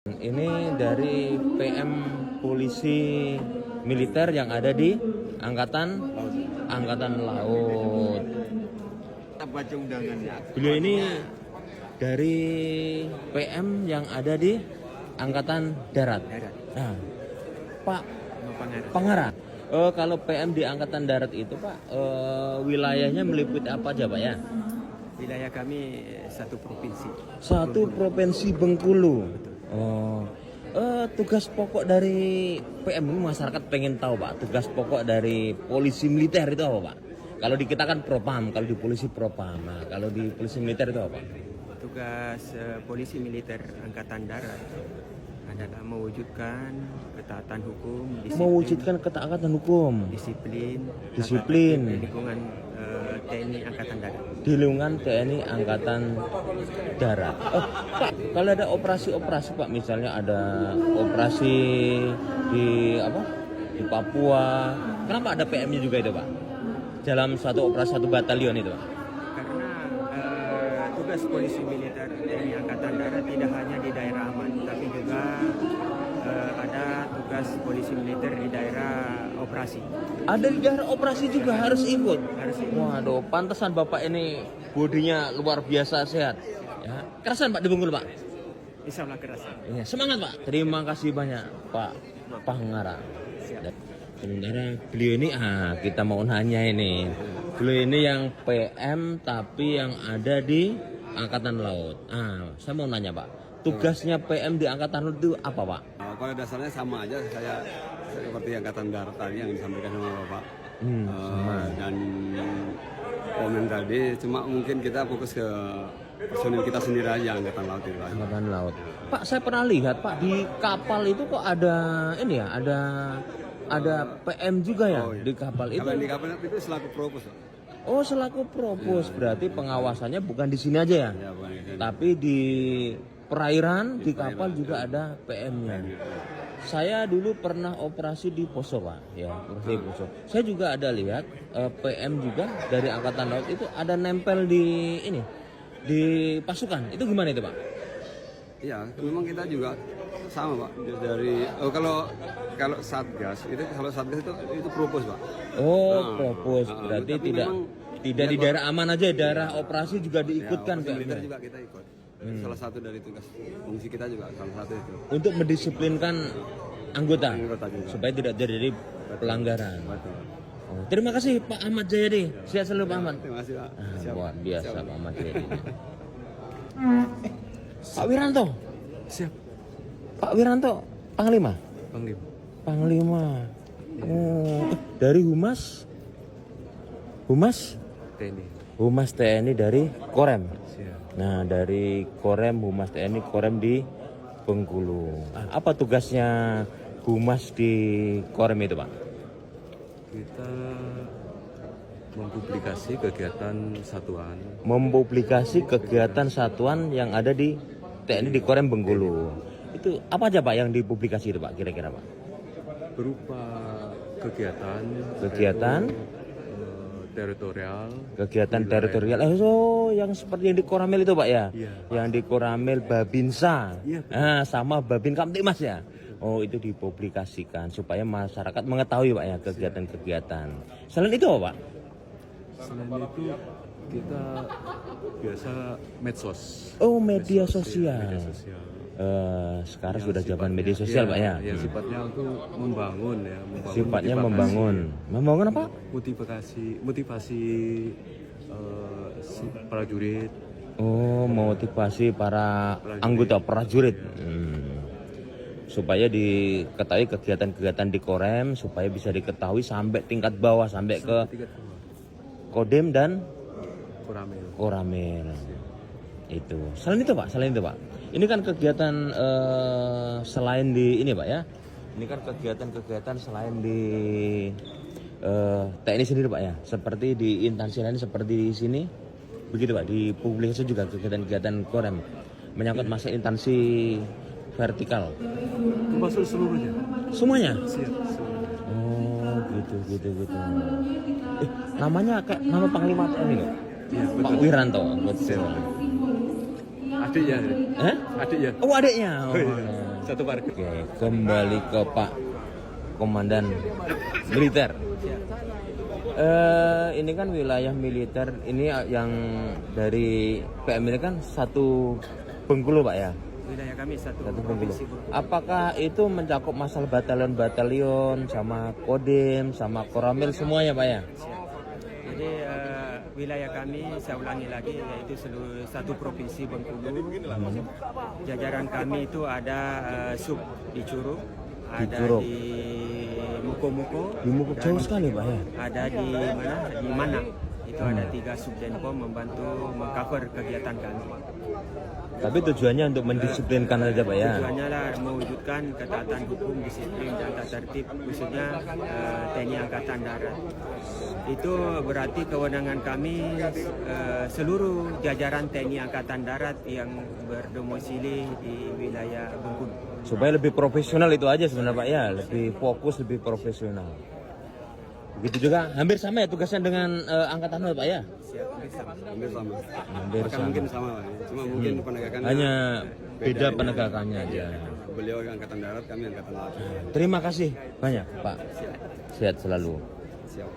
Ini dari PM Polisi Militer yang ada di Angkatan Laut. Baca undangannya. Beliau ini dari PM yang ada di Angkatan Darat. Nah, Pak Pangarah. Kalau PM di Angkatan Darat itu Pak, wilayahnya meliputi apa aja Pak ya? Wilayah kami satu provinsi. Satu provinsi Bengkulu. Tugas pokok dari PM ini masyarakat pengen tahu Pak. Tugas pokok dari polisi militer itu apa Pak? Kalau di kita kan propam, kalau di polisi propam. Nah, kalau di polisi militer itu apa? Tugas polisi militer Angkatan Darat adalah mewujudkan ketaatan hukum, disiplin, lingkungan TNI Angkatan Darat. Di lingkungan TNI Angkatan Darat. Pak, kalau ada operasi-operasi Pak, misalnya ada operasi di di Papua, kenapa ada PM-nya juga itu Pak? Dalam satu operasi satu batalion itu Pak? Karena tugas polisi militer TNI Angkatan Darat tidak hanya di daerah aman, tapi juga ada tugas polisi militer di daerah operasi. Ada di daerah operasi juga harus ikut. Harus ikut. Waduh, pantesan Bapak ini bodinya luar biasa sehat. Ya, kerasan Pak di Bengkulu Pak. Insya Allah keras. Ya, semangat Pak. Terima kasih banyak Pak Pangarah. Sementara beliau ini, kita mau nanya ini. Beliau ini yang PM tapi yang ada di Angkatan Laut. Saya mau nanya Pak, tugasnya PM di Angkatan Laut itu apa Pak? Pada dasarnya sama aja, saya seperti Angkatan Darat tadi yang disampaikan sama Bapak. Dan komen tadi, cuma mungkin kita fokus ke personil kita sendiri aja, Angkatan Laut itu. Angkatan Laut. Pak, saya pernah lihat Pak di kapal itu kok ada ini ya, ada PM juga ya. Iya. Di kapal itu. Kalau di kapal itu selaku propos. Oh, selaku propos, berarti pengawasannya bukan di sini aja ya? Ya, bukan di sini. Tapi di perairan, di kapal juga ada PM-nya. Saya dulu pernah operasi di Poso Pak, ya, operasi di Poso. Saya juga ada lihat PM juga dari Angkatan Laut itu ada nempel di ini, di pasukan. Itu gimana itu Pak? Iya, memang kita juga sama Pak. Dari kalau satgas itu itu propos Pak. Oh, propos. Berarti tapi tidak di daerah aman aja, daerah operasi juga diikutkan ya, militer PM-nya. juga kita ikut. Salah satu dari tugas fungsi kita juga salah satu itu. Untuk mendisiplinkan anggota Anggota juga. supaya tidak terjadi pelanggaran. Betul. Oh, terima kasih Pak Ahmad Jayadi. Sehat selalu Pak Ahmad. Terima kasih Pak. Siap. Luar biasa Siap. Pak Ahmad Jayadi. Pak Wiranto. Siap. Pak Wiranto, Panglima. Panglima. Oh, dari Humas TNI. Humas TNI dari Korem. Siap. Nah, dari Korem, Humas TNI Korem di Bengkulu. Apa tugasnya Humas di Korem itu Pak? Kita mempublikasi kegiatan satuan. Mempublikasi kegiatan satuan yang ada di TNI di Korem Bengkulu. Itu apa aja Pak yang dipublikasi itu Pak kira-kira Pak? Berupa kegiatan teritorial. Kegiatan teritorial. Yang seperti yang di Koramil itu Pak ya? Iya. Yang di Koramil Babinsa. Iya, Sama Babin Kamtipmas ya. Oh, itu dipublikasikan supaya masyarakat mengetahui Pak ya kegiatan-kegiatan. Selain itu apa Pak? Selain itu kita biasa medsos. Oh, media sosial. Media sosial. Sekarang Yang sudah zaman sifatnya- media sosial Pak ya. Yang sifatnya untuk membangun ya. Sifatnya motivasi. membangun apa? Motivasi si prajurit. Oh, motivasi para anggota prajurit. Supaya diketahui kegiatan-kegiatan di Korem, supaya bisa diketahui sampai tingkat bawah, sampai ke Tingkat bawah. Kodim dan Koramil. Koramil. Itu. Selain itu Pak. Ini kan kegiatan selain di ini Pak ya. Ini kan kegiatan-kegiatan selain di TNI sendiri Pak ya. Seperti di instansi lain seperti di sini. Begitu Pak, di publikasi juga kegiatan-kegiatan Korem menyangkut masalah instansi vertikal. Termasuk seluruhnya. Semuanya. Siap. Oh, gitu. Namanya kayak nama Panglima TNI loh. Iya, Pak Wiranto. Betul. Adik ya. Hah? Adik ya. Oh, adiknya. Oh, iya. Satu parkir. Oke, kembali ke Pak Komandan Militer. Ini kan wilayah militer, ini yang dari PM ini kan satu Bengkulu Pak ya? Wilayah kami satu Bengkulu. provinsi Bengkulu. Apakah itu mencakup masalah batalion-batalion, sama Kodim, sama Koramil semuanya Pak ya? Jadi wilayah kami, saya ulangi lagi, yaitu seluruh satu provinsi Bengkulu. Jajaran kami itu ada sub di Curug, ada Curug. di Muko-Muko, Di Muko jauh sekali Pak ya? ada di mana? Di Manang. Itu ada 3 subdenpom membantu mengcover kegiatan kami. Tapi tujuannya untuk mendisiplinkan aja Pak ya? Tujuannya lah mewujudkan ketaatan hukum, disiplin, dan tata tertib, khususnya TNI Angkatan Darat. Itu berarti kewenangan kami seluruh jajaran TNI Angkatan Darat yang berdomisili di wilayah Bengkulu. Supaya lebih profesional itu aja sebenarnya Pak ya, lebih fokus, lebih profesional. Begitu juga, hampir sama ya tugasnya dengan Angkatan Darat Pak ya? Hampir sama. Hampir Bahkan sama. mungkin sama Pak. Cuma mungkin penegakannya Hanya beda ini. penegakannya aja. Beliau Angkatan Darat, kami Angkatan Laut. Terima kasih banyak Pak. Sehat selalu. Siap.